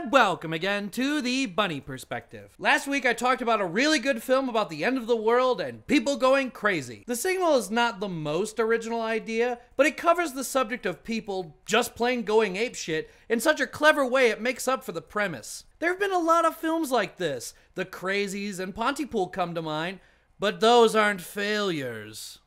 And welcome again to the Bunny Perspective. Last week I talked about a really good film about the end of the world and people going crazy. The Signal is not the most original idea, but it covers the subject of people just plain going apeshit in such a clever way it makes up for the premise. There have been a lot of films like this. The Crazies and Pontypool come to mind, but those aren't failures.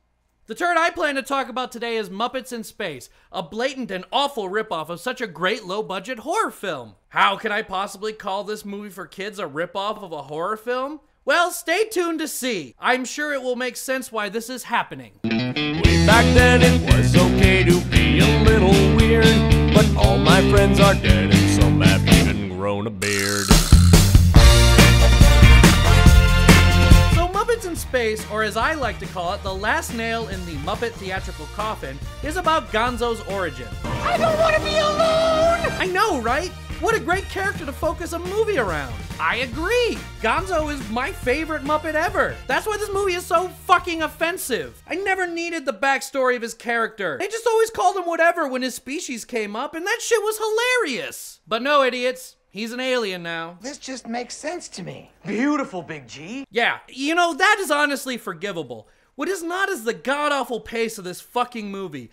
The turd I plan to talk about today is Muppets in Space, a blatant and awful ripoff of such a great low-budget horror film. How can I possibly call this movie for kids a ripoff of a horror film? Well, stay tuned to see. I'm sure it will make sense why this is happening. Way back then it was okay to be a little weird, but all my friends are dead and some have even grown a beard. Muppets in Space, or as I like to call it, the last nail in the Muppet theatrical coffin, is about Gonzo's origin. I don't want to be alone! I know, right? What a great character to focus a movie around. I agree. Gonzo is my favorite Muppet ever. That's why this movie is so fucking offensive. I never needed the backstory of his character. They just always called him whatever when his species came up, and that shit was hilarious. But no, idiots. He's an alien now. This just makes sense to me. Beautiful, Big G. Yeah, you know, that is honestly forgivable. What is not is the god-awful pace of this fucking movie.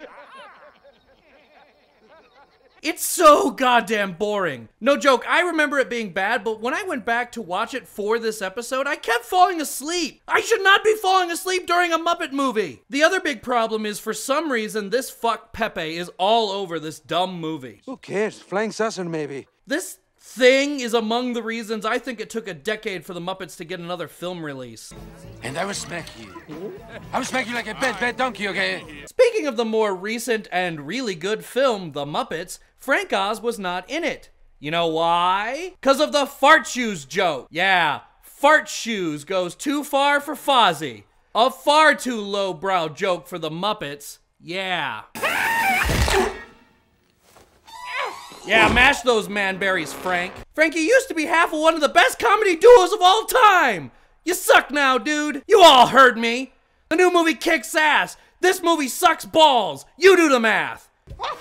It's so goddamn boring. No joke, I remember it being bad, but when I went back to watch it for this episode, I kept falling asleep. I should not be falling asleep during a Muppet movie. The other big problem is, for some reason, this fuck Pepe is all over this dumb movie. Who cares? Flying saucer, maybe. This thing is among the reasons I think it took a decade for the Muppets to get another film release. And I will smack you. I will smack you like a bad donkey, okay? Speaking of the more recent and really good film, The Muppets, Frank Oz was not in it. You know why? 'Cause of the fart shoes joke. Yeah, fart shoes goes too far for Fozzie. A far too lowbrow joke for the Muppets. Yeah. Yeah, mash those manberries, Frank. Frank, you used to be half of one of the best comedy duos of all time. You suck now, dude. You all heard me. The new movie kicks ass. This movie sucks balls. You do the math. What?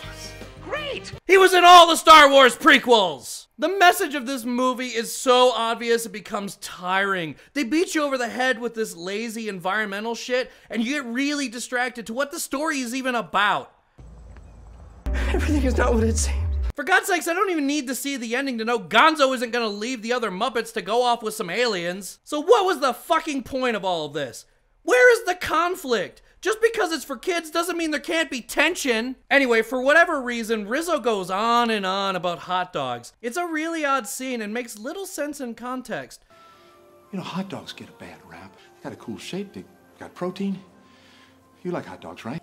Great! He was in all the Star Wars prequels. The message of this movie is so obvious it becomes tiring. They beat you over the head with this lazy environmental shit, and you get really distracted to what the story is even about. Everything is not what it seems. For God's sakes, I don't even need to see the ending to know Gonzo isn't gonna leave the other Muppets to go off with some aliens. So what was the fucking point of all of this? Where is the conflict? Just because it's for kids doesn't mean there can't be tension. Anyway, for whatever reason, Rizzo goes on and on about hot dogs. It's a really odd scene and makes little sense in context. You know, hot dogs get a bad rap. They got a cool shape, they got protein. You like hot dogs, right?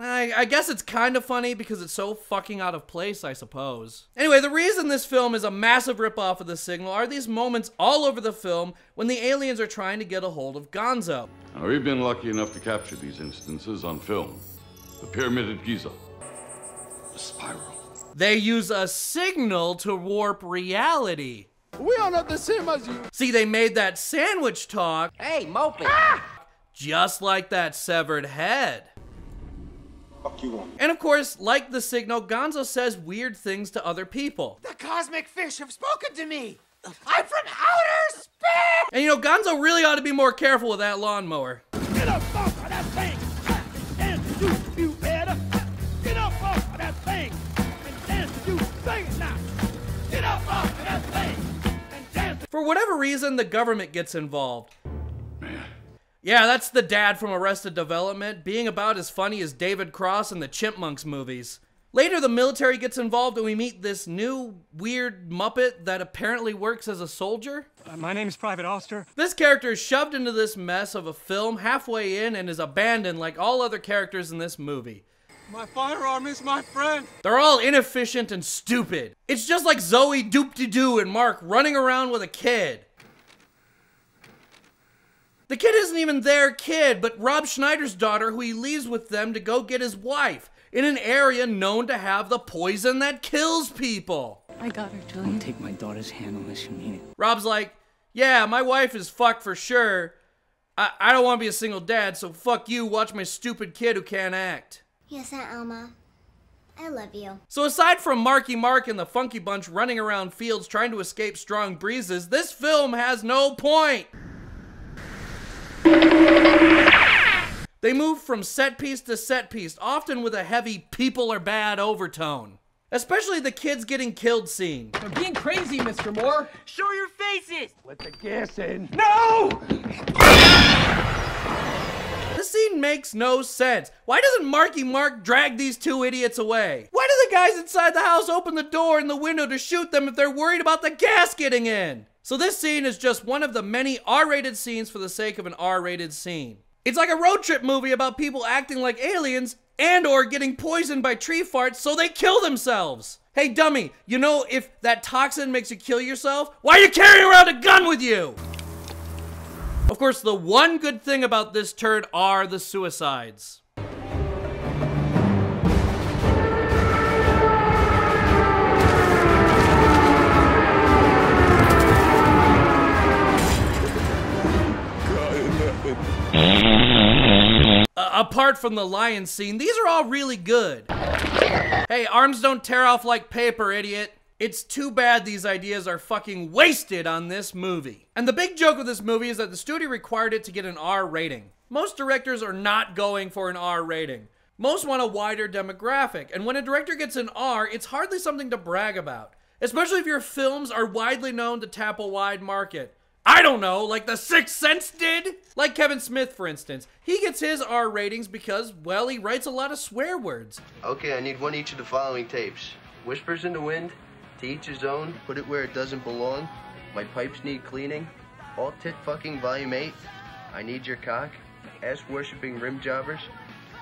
I guess it's kind of funny because it's so fucking out of place, I suppose. Anyway, the reason this film is a massive ripoff of The Signal are these moments all over the film when the aliens are trying to get a hold of Gonzo. Now, we've been lucky enough to capture these instances on film. The Pyramid at Giza. The Spiral. They use a signal to warp reality. We are not the same as you. See, they made that sandwich talk Hey, Mopey. just like that severed head. Fuck you on. And of course, like The Signal, Gonzo says weird things to other people. The cosmic fish have spoken to me. I'm from outer space! And you know, Gonzo really ought to be more careful with that lawnmower. Get up off of that thing and dance to you better. Get up off of that thing and dance to you. Sing it now. Get up off of that thing and dance. For whatever reason, the government gets involved. Man. Yeah, that's the dad from Arrested Development, being about as funny as David Cross in the Chipmunks movies. Later, the military gets involved and we meet this new, weird Muppet that apparently works as a soldier. My name is Private Oster. This character is shoved into this mess of a film halfway in and is abandoned like all other characters in this movie. My firearm is my friend. They're all inefficient and stupid. It's just like Zoe Doop-de-Doo and Mark running around with a kid. The kid isn't even their kid, but Rob Schneider's daughter, who he leaves with them to go get his wife in an area known to have the poison that kills people. I got her, Julian. Don't take my daughter's hand unless you mean it. Rob's like, yeah, my wife is fucked for sure. I don't want to be a single dad, so fuck you, watch my stupid kid who can't act. Yes, Aunt Alma. I love you. So aside from Marky Mark and the Funky Bunch running around fields trying to escape strong breezes, this film has no point. They move from set piece to set piece, often with a heavy people are bad overtone. Especially the kids getting killed scene. You're being crazy, Mr. Moore. Show your faces! Let the gas in. No! This scene makes no sense. Why doesn't Marky Mark drag these two idiots away? Why do the guys inside the house open the door and the window to shoot them if they're worried about the gas getting in? So this scene is just one of the many R-rated scenes for the sake of an R-rated scene. It's like a road trip movie about people acting like aliens and or getting poisoned by tree farts so they kill themselves. Hey dummy, you know if that toxin makes you kill yourself, why are you carrying around a gun with you? Of course, the one good thing about this turd are the suicides. Apart from the lion scene, these are all really good. Hey, arms don't tear off like paper, idiot. It's too bad these ideas are fucking wasted on this movie. And the big joke of this movie is that the studio required it to get an R rating. Most directors are not going for an R rating. Most want a wider demographic, and when a director gets an R, it's hardly something to brag about. Especially if your films are widely known to tap a wide market. I don't know, like The Sixth Sense did? Like Kevin Smith, for instance. He gets his R ratings because, well, he writes a lot of swear words. Okay, I need one each of the following tapes. Whispers in the Wind, To Each His Own, Put It Where It Doesn't Belong, My Pipes Need Cleaning, All Tit Fucking Volume 8, I Need Your Cock, Ass Worshipping Rim Jobbers,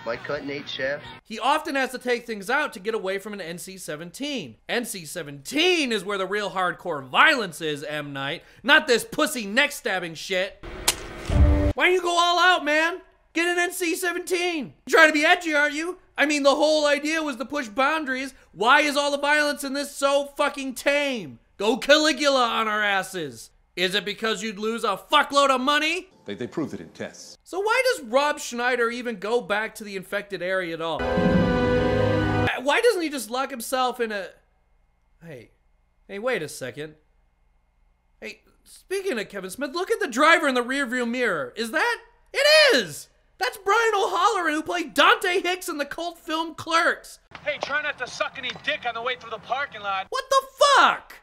My Cut and 8 Shafts. He often has to take things out to get away from an NC-17. NC-17 is where the real hardcore violence is, M. Night, not this pussy neck-stabbing shit. Why don't you go all out, man? Get an NC-17. You're trying to be edgy, aren't you? I mean, the whole idea was to push boundaries. Why is all the violence in this so fucking tame? Go Caligula on our asses. Is it because you'd lose a fuckload of money? They proved it in tests. So why does Rob Schneider even go back to the infected area at all? Why doesn't he just lock himself in a... Hey, wait a second. Hey, speaking of Kevin Smith, look at the driver in the rearview mirror. Is that? It is! That's Brian O'Halloran, who played Dante Hicks in the cult film Clerks. Hey, try not to suck any dick on the way through the parking lot. What the fuck?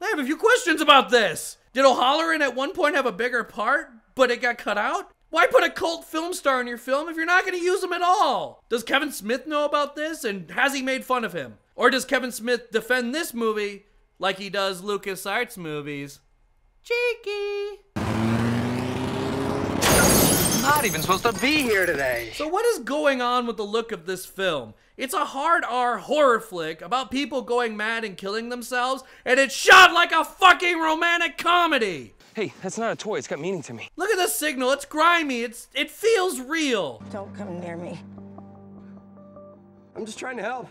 I have a few questions about this. Did O'Halloran at one point have a bigger part, but it got cut out? Why put a cult film star in your film if you're not going to use him at all? Does Kevin Smith know about this, and has he made fun of him? Or does Kevin Smith defend this movie like he does LucasArts movies? Cheeky. Not even supposed to be here today. So what is going on with the look of this film? It's a hard R horror flick about people going mad and killing themselves, and it's shot like a fucking romantic comedy. Hey, that's not a toy. It's got meaning to me. Look at the signal. It's grimy. It feels real. Don't come near me. I'm just trying to help.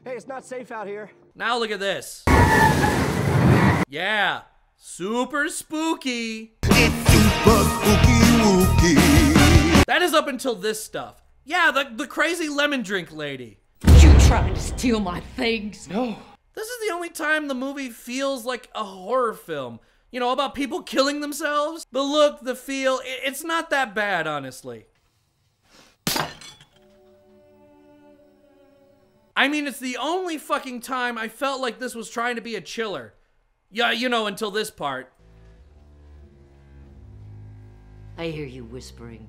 Hey, it's not safe out here. Now look at this. Yeah, super spooky. It's super spooky wookie. That is up until this stuff. Yeah, the crazy lemon drink lady. You tried to steal my things. No. This is the only time the movie feels like a horror film. You know, about people killing themselves. The look, the feel, it's not that bad, honestly. I mean, it's the only fucking time I felt like this was trying to be a chiller. Yeah, you know, until this part. I hear you whispering.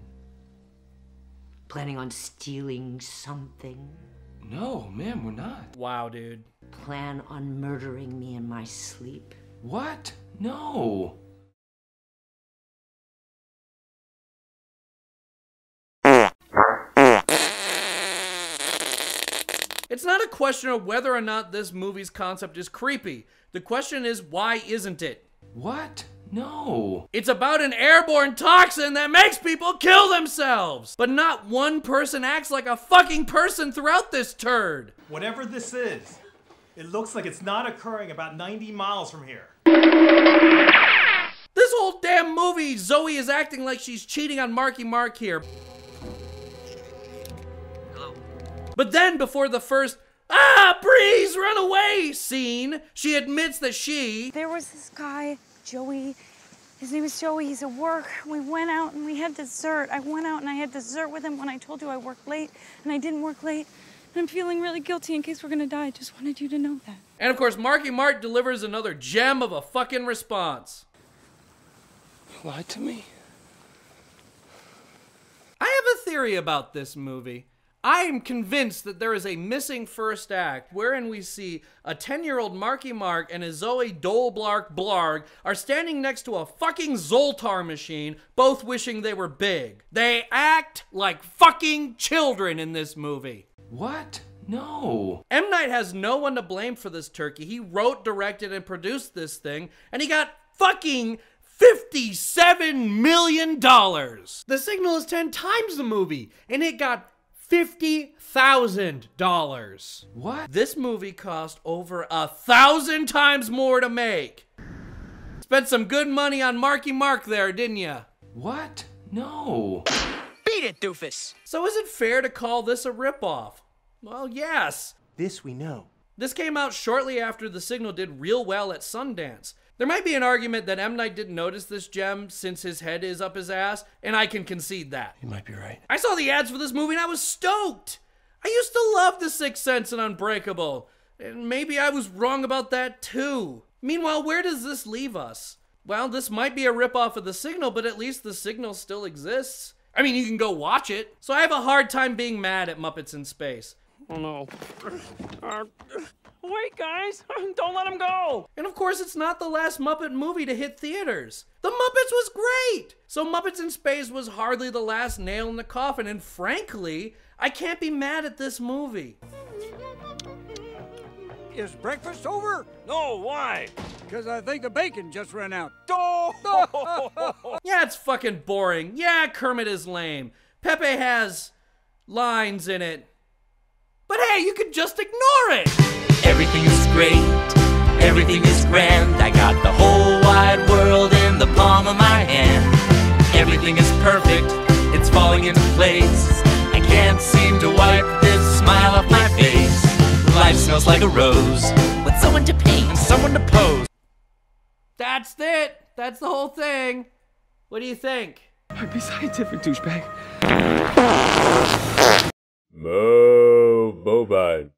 Planning on stealing something? No, ma'am, we're not. Wow, dude. Plan on murdering me in my sleep? What? No. It's not a question of whether or not this movie's concept is creepy. The question is, why isn't it? What? No. It's about an airborne toxin that makes people kill themselves. But not one person acts like a fucking person throughout this turd. Whatever this is, it looks like it's not occurring about 90 miles from here. This whole damn movie, Zoe is acting like she's cheating on Marky Mark here. Hello. But then, before the first ah, Breeze, run away scene. She admits that she... There was this guy, Joey. His name is Joey. He's at work. We went out and we had dessert. I went out and I had dessert with him when I told you I worked late, and I didn't work late. And I'm feeling really guilty in case we're gonna die. I just wanted you to know that. And of course, Marky Mark delivers another gem of a fucking response. You lied to me? I have a theory about this movie. I am convinced that there is a missing first act wherein we see a 10-year-old Marky Mark and a Zoe Dolblark Blarg are standing next to a fucking Zoltar machine, both wishing they were big. They act like fucking children in this movie. What? No. M. Night has no one to blame for this turkey. He wrote, directed, and produced this thing, and he got fucking $57 million. The Signal is 10 times the movie, and it got $50,000. What? This movie cost over 1,000 times more to make. Spent some good money on Marky Mark there, didn't ya? What? No. Beat it, doofus. So is it fair to call this a ripoff? Well, yes. This we know. This came out shortly after The Signal did real well at Sundance. There might be an argument that M. Night didn't notice this gem since his head is up his ass, and I can concede that. You might be right. I saw the ads for this movie and I was stoked. I used to love The Sixth Sense and Unbreakable, and maybe I was wrong about that too. Meanwhile, where does this leave us? Well, this might be a ripoff of The Signal, but at least The Signal still exists. I mean, you can go watch it. So I have a hard time being mad at Muppets in Space. Oh no. Wait, guys! Don't let him go! And of course, it's not the last Muppet movie to hit theaters. The Muppets was great! So Muppets in Space was hardly the last nail in the coffin, and frankly, I can't be mad at this movie. Is breakfast over? No, why? Because I think the bacon just ran out. Yeah, it's fucking boring. Yeah, Kermit is lame. Pepe has lines in it. But hey, you could just ignore it! Everything is great, everything is grand. I got the whole wide world in the palm of my hand. Everything is perfect, it's falling into place. I can't seem to wipe this smile off my face. Life smells like a rose, with someone to paint and someone to pose. That's it! That's the whole thing. What do you think? Be scientific, douchebag. Mo Bovine.